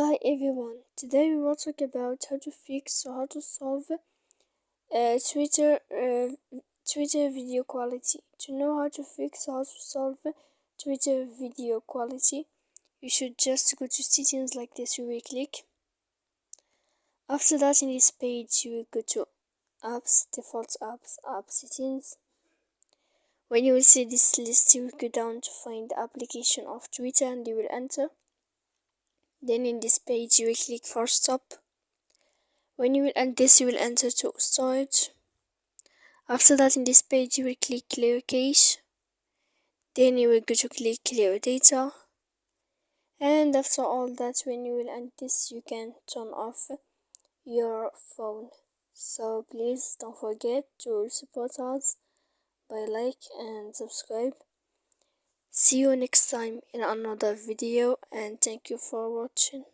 Hi everyone, today we will talk about how to fix or how to solve Twitter video quality. To know how to fix or how to solve Twitter video quality, you should just go to settings like this. You will click. After that, in this page, you will go to apps, default apps, app settings. When you will see this list, you will go down to find the application of Twitter and you will enter. Then in this page you will click for stop. When you will end this, you will enter to storage. After that, in this page you will click clear cache. Then you will go to click clear data. And after all that, when you will end this, you can turn off your phone. So please don't forget to support us by like and subscribe. See you next time in another video, and thank you for watching.